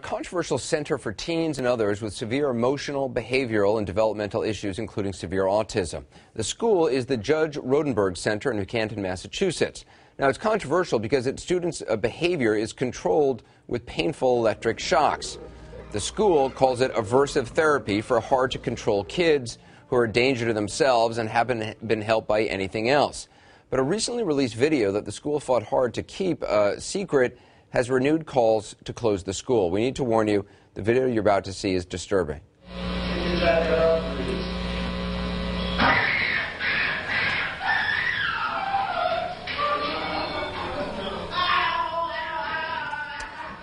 controversial center for teens and others with severe emotional, behavioral, and developmental issues, including severe autism. The school is the Judge Rodenberg Center in New Canton, Massachusetts. Now, it's controversial because its students' behavior is controlled with painful electric shocks. The school calls it aversive therapy for hard-to-control kids who are a danger to themselves and haven't been helped by anything else. But a recently released video that the school fought hard to keep secret has renewed calls to close the school. We need to warn you, the video you're about to see is disturbing.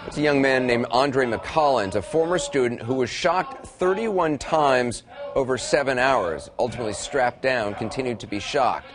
It's a young man named Andre McCollins, a former student who was shocked 31 times over 7 hours. Ultimately strapped down, continued to be shocked.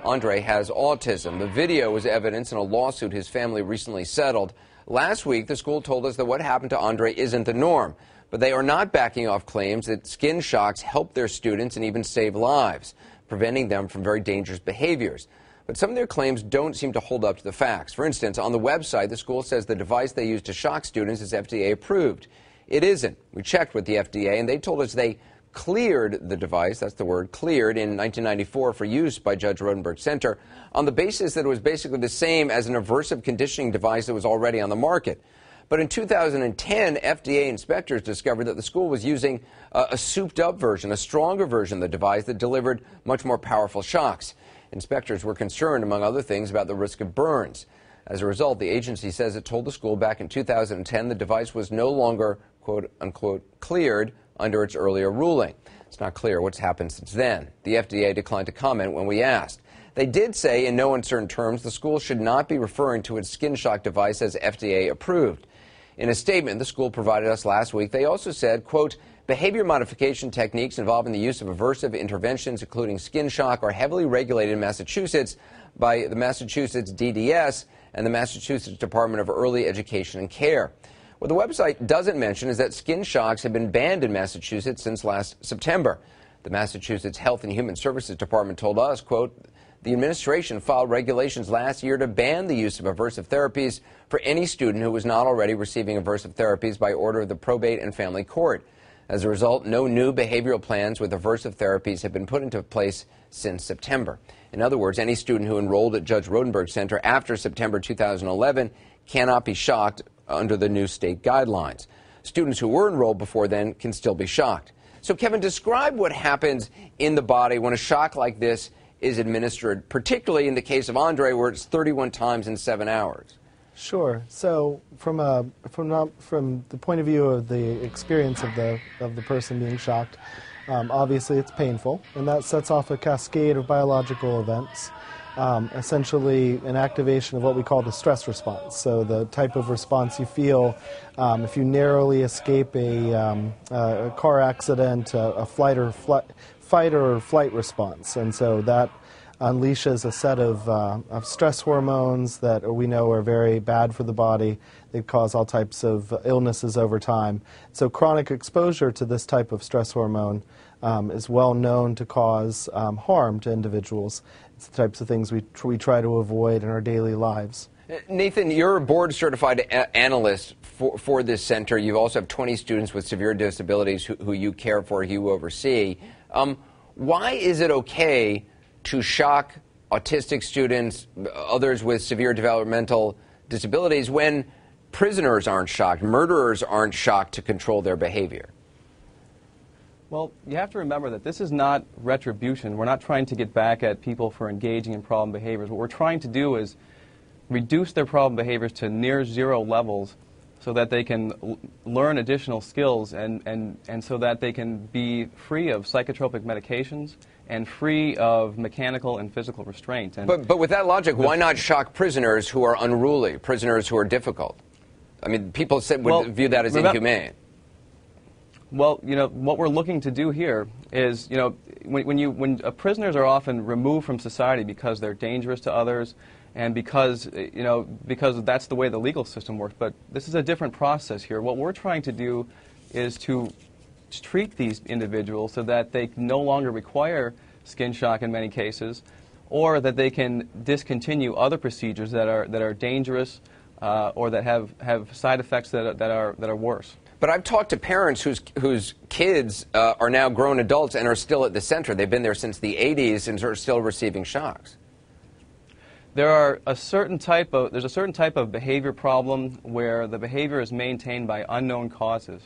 Andre has autism. The video was evidence in a lawsuit his family recently settled. Last week, the school told us that what happened to Andre isn't the norm, but they are not backing off claims that skin shocks help their students and even save lives, preventing them from very dangerous behaviors. But some of their claims don't seem to hold up to the facts. For instance, on the website, the school says the device they use to shock students is FDA approved. It isn't. We checked with the FDA, and they told us they cleared the device, that's the word, cleared, in 1994 for use by Judge Rodenberg Center on the basis that it was basically the same as an aversive conditioning device that was already on the market. But in 2010, FDA inspectors discovered that the school was using a souped-up version, a stronger version of the device that delivered much more powerful shocks. Inspectors were concerned, among other things, about the risk of burns. As a result, the agency says it told the school back in 2010 the device was no longer, quote-unquote, cleared under its earlier ruling. It's not clear what's happened since then. The FDA declined to comment when we asked. They did say in no uncertain terms the school should not be referring to its skin shock device as FDA approved. In a statement the school provided us last week, they also said, quote, behavior modification techniques involving the use of aversive interventions, including skin shock, are heavily regulated in Massachusetts by the Massachusetts DDS and the Massachusetts Department of Early Education and Care. What the website doesn't mention is that skin shocks have been banned in Massachusetts since last September. The Massachusetts Health and Human Services Department told us, quote, the administration filed regulations last year to ban the use of aversive therapies for any student who was not already receiving aversive therapies by order of the Probate and Family Court. As a result, no new behavioral plans with aversive therapies have been put into place since September. In other words, any student who enrolled at Judge Rodenberg Center after September 2011 cannot be shocked under the new state guidelines. Students who were enrolled before then can still be shocked. So, Kevin, describe what happens in the body when a shock like this is administered, particularly in the case of Andre, where it's 31 times in 7 hours. Sure. So, from the point of view of the experience of the person being shocked, obviously it's painful, and that sets off a cascade of biological events. Essentially an activation of what we call the stress response. So the type of response you feel if you narrowly escape a car accident, a fight or flight response. And so that unleashes a set of stress hormones that we know are very bad for the body. They cause all types of illnesses over time. So chronic exposure to this type of stress hormone is well known to cause harm to individuals. It's the types of things we try to avoid in our daily lives. Nathan, you're a board-certified analyst for this center. You also have 20 students with severe disabilities who you care for, you oversee. Why is it okay to shock autistic students, others with severe developmental disabilities, when prisoners aren't shocked, murderers aren't shocked to control their behavior? Well, you have to remember that this is not retribution. We're not trying to get back at people for engaging in problem behaviors. What we're trying to do is reduce their problem behaviors to near zero levels so that they can learn additional skills and so that they can be free of psychotropic medications and free of mechanical and physical restraint. But with that logic, why not shock prisoners who are unruly, prisoners who are difficult? I mean, people would view that as inhumane. Well, you know, what we're looking to do here is, you know, when prisoners are often removed from society because they're dangerous to others and because that's the way the legal system works. But this is a different process here. What we're trying to do is to treat these individuals so that they no longer require skin shock in many cases, or that they can discontinue other procedures that are dangerous or that have side effects that are worse. But I've talked to parents whose kids are now grown adults and are still at the center. They've been there since the 80s and are still receiving shocks. There's a certain type of behavior problem where the behavior is maintained by unknown causes,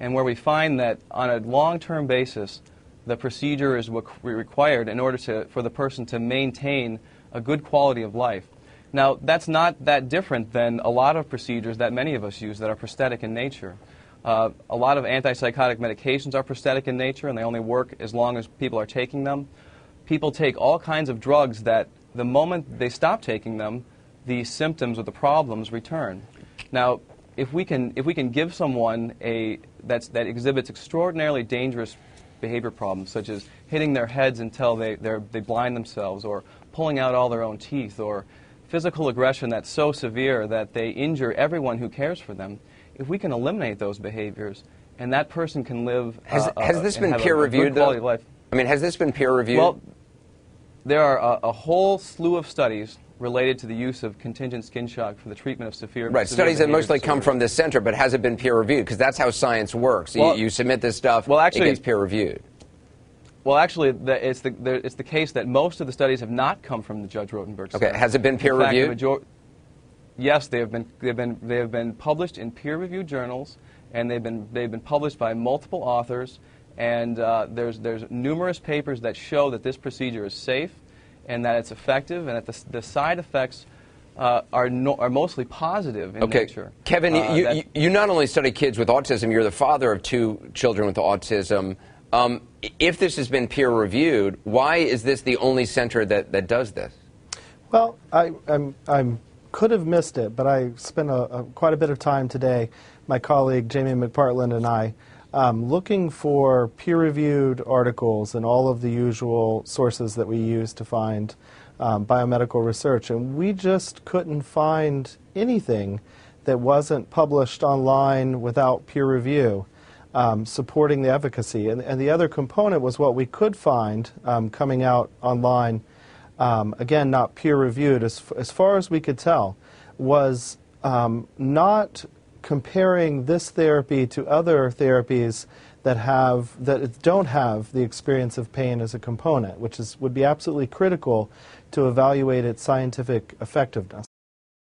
and where we find that on a long-term basis, the procedure is required in order for the person to maintain a good quality of life. Now, that's not that different than a lot of procedures that many of us use that are prosthetic in nature. A lot of antipsychotic medications are prosthetic in nature, and they only work as long as people are taking them. People take all kinds of drugs that the moment they stop taking them, the symptoms or the problems return. Now, if we can give someone that exhibits extraordinarily dangerous behavior problems, such as hitting their heads until they blind themselves, or pulling out all their own teeth, or physical aggression that's so severe that they injure everyone who cares for them, if we can eliminate those behaviors, and that person can live has this been peer reviewed, though? Life. I mean, has this been peer reviewed? Well, there are a whole slew of studies related to the use of contingent skin shock for the treatment of severe Studies that mostly come disorders. from this center, but has it been peer reviewed? Because that's how science works. Well, you submit this stuff, well, actually, it gets peer reviewed. Well, actually, it's the case that most of the studies have not come from the Judge Rotenberg Center. Okay, has it been peer reviewed? Yes, they have been published in peer-reviewed journals, and they've been published by multiple authors. And there's numerous papers that show that this procedure is safe, and that it's effective, and that the side effects are mostly positive in nature. Kevin, you not only study kids with autism, you're the father of 2 children with autism. If this has been peer reviewed, why is this the only center that does this? Well, I could have missed it, but I spent quite a bit of time today, my colleague Jamie McPartland and I, looking for peer-reviewed articles and all of the usual sources that we use to find biomedical research, and we just couldn't find anything that wasn't published online without peer review supporting the efficacy. And the other component was what we could find coming out online, again, not peer-reviewed, as far as we could tell, was not comparing this therapy to other therapies that don't have the experience of pain as a component, which would be absolutely critical to evaluate its scientific effectiveness.